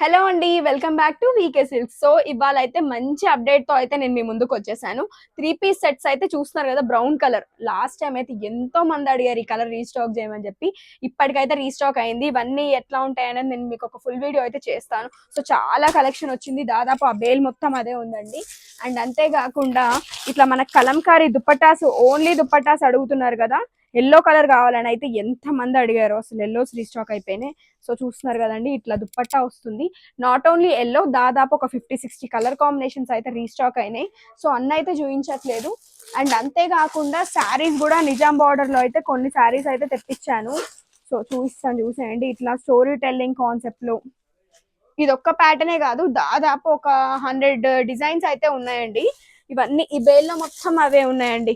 Hello అండి. Welcome back to VK Silks. So ఇవాళైతే మంచి అప్డేట్‌తో అయితే నేను మీ ముందుకొచ్చేసాను. 3 పీస్ సెట్స్ అయితే చూస్తున్నారు కదా! Brown colour. లాస్ట్ టైమ్ అయితే ఎంతో మంది అడిగారు ఈ కలర్ రీస్టాక్ చేయమని చెప్పి. ఇప్పటికైతే రీస్టాక్ అయింది. ఇవన్నీ ఎట్లా ఉంటాయనేది నేను మీకు ఒక ఫుల్ వీడియో అయితే చేస్తాను. సో చాలా కలెక్షన్ వచ్చింది. దాదాపు ఆ బేల్ మొత్తం అదే ఉందండి. అండ్ అంతే కాకుండా ఇట్లా మన కలంకారీ దుపట్టాస్, ఓన్లీ దుపట్టాస్ అడుగుతున్నారు కదా! యెల్లో కలర్ కావాలని అయితే ఎంత మంది అడిగారో. అసలు యెల్లోస్ రీస్టాక్ అయిపోయినాయి. సో చూస్తున్నారు కదండి, ఇట్లా దుపట్టా వస్తుంది. నాట్ ఓన్లీ ఎల్లో, దాదాపు ఒక 50-60 కలర్ కాంబినేషన్స్ అయితే రీస్టాక్ అయినాయి. సో అన్న అయితే చూపించట్లేదు. అండ్ అంతేకాకుండా శారీస్ కూడా నిజాం బార్డర్ లో అయితే కొన్ని శారీస్ అయితే తెప్పించాను. సో చూపిస్తాను, చూసేయండి. ఇట్లా స్టోరీ టెల్లింగ్ కాన్సెప్ట్ లో ఇది ఒక్క ప్యాటర్నే కాదు, దాదాపు ఒక 100 డిజైన్స్ అయితే ఉన్నాయండి. ఇవన్నీ ఈ బేల్లో మొత్తం అవే ఉన్నాయండి.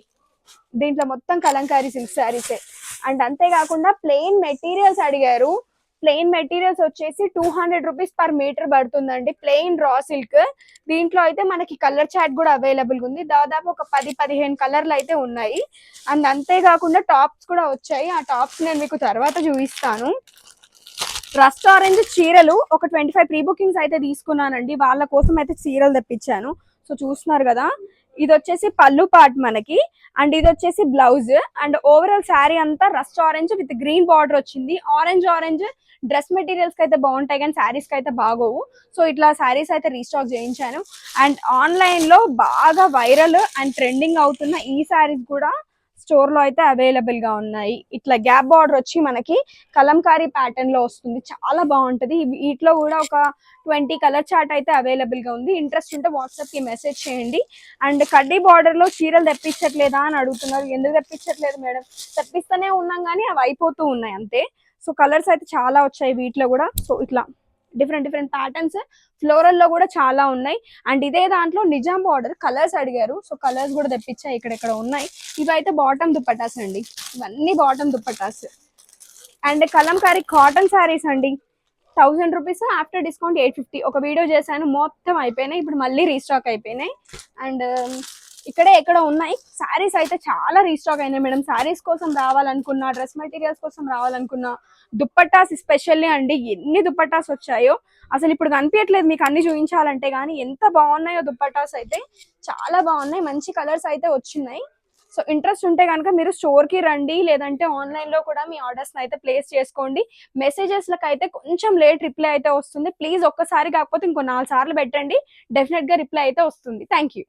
దీంట్లో మొత్తం కలంకారీ సిల్క్ శారీసే. అండ్ అంతేకాకుండా ప్లెయిన్ మెటీరియల్స్ అడిగారు. ప్లెయిన్ మెటీరియల్స్ వచ్చేసి 200 రూపీస్ పర్ మీటర్ పడుతుందండి. Plain raw silk. దీంట్లో అయితే మనకి కలర్ చాట్ కూడా అవైలబుల్ ఉంది. దాదాపు ఒక 10-15 కలర్లు అయితే ఉన్నాయి. అండ్ అంతేకాకుండా టాప్స్ కూడా వచ్చాయి. ఆ టాప్స్ నేను మీకు తర్వాత చూపిస్తాను. రస్ట్ ఆరెంజ్ చీరలు ఒక 25 ప్రీ బుకింగ్స్ అయితే తీసుకున్నానండి. వాళ్ళ కోసం అయితే చీరలు తెప్పించాను. సో చూస్తున్నారు కదా, ఇది వచ్చేసి పళ్ళు పార్ట్ మనకి. అండ్ ఇది వచ్చేసి బ్లౌజ్. అండ్ ఓవరాల్ శారీ అంతా rust orange with green border వచ్చింది. ఆరెంజ్ డ్రెస్ మెటీరియల్స్ కి అయితే బాగుంటాయి కానీ శారీస్ కి అయితే బాగోవు. సో ఇట్లా శారీస్ అయితే రీస్టాక్ చేయించాను. అండ్ ఆన్లైన్ లో బాగా వైరల్ అండ్ ట్రెండింగ్ అవుతున్న ఈ శారీస్ కూడా స్టోర్ లో అయితే అవైలబుల్ గా ఉన్నాయి. ఇట్లా గ్యాప్ బార్డర్ వచ్చి మనకి కలంకారీ ప్యాటర్న్ లో వస్తుంది. చాలా బాగుంటది. వీటిలో కూడా ఒక 20 కలర్ చార్ట్ అయితే అవైలబుల్ గా ఉంది. ఇంట్రెస్ట్ ఉంటే వాట్సాప్ కి మెసేజ్ చేయండి. అండ్ కడ్డీ బార్డర్ లో చీరలు తెప్పించట్లేదా అని అడుగుతున్నారు. ఎందుకు తెప్పించట్లేదు మేడం? తెప్పిస్తూనే ఉన్నాం కానీ అవి అయిపోతూ ఉన్నాయి అంతే. సో కలర్స్ అయితే చాలా వచ్చాయి వీటిలో కూడా. సో ఇట్లా డిఫరెంట్ ప్యాటర్న్స్ ఫ్లోరల్ లో కూడా చాలా ఉన్నాయి. అండ్ ఇదే దాంట్లో నిజాం బార్డర్ కలర్స్ అడిగారు. సో కలర్స్ కూడా తెప్పించాయి. ఇక్కడ ఉన్నాయి. ఇవైతే బాటమ్ దుపట్టాస్ అండి. ఇవన్నీ bottom dupattas. And Kalamkari cotton saris అండి. 1000 రూపీస్, ఆఫ్టర్ డిస్కౌంట్ 850. ఒక వీడియో చేశాను, మొత్తం అయిపోయినాయి. ఇప్పుడు మళ్ళీ రీస్టాక్ అయిపోయినాయి. అండ్ ఎక్కడ ఉన్నాయి శారీస్ అయితే చాలా రీస్టాక్ అయినాయి మేడం. శారీస్ కోసం రావాలనుకున్నా, డ్రెస్ మెటీరియల్స్ కోసం రావాలనుకున్నా, దుప్పట్టాస్ స్పెషల్లీ అండి, ఎన్ని దుప్పట్టాస్ వచ్చాయో అసలు ఇప్పుడు కనిపించట్లేదు మీకు అన్ని చూపించాలంటే. కానీ ఎంత బాగున్నాయో దుప్పట్టాస్ అయితే, చాలా బాగున్నాయి. మంచి కలర్స్ అయితే వచ్చినాయి. సో ఇంట్రెస్ట్ ఉంటే కనుక మీరు స్టోర్ కి రండి, లేదంటే ఆన్లైన్ లో కూడా మీ ఆర్డర్స్ అయితే ప్లేస్ చేసుకోండి. మెసేజెస్ లకు అయితే కొంచెం లేట్ రిప్లై అయితే వస్తుంది. ప్లీజ్ ఒక్కసారి కాకపోతే ఇంకో 4 సార్లు పెట్టండి, డెఫినెట్ గా రిప్లై అయితే వస్తుంది. Thank you.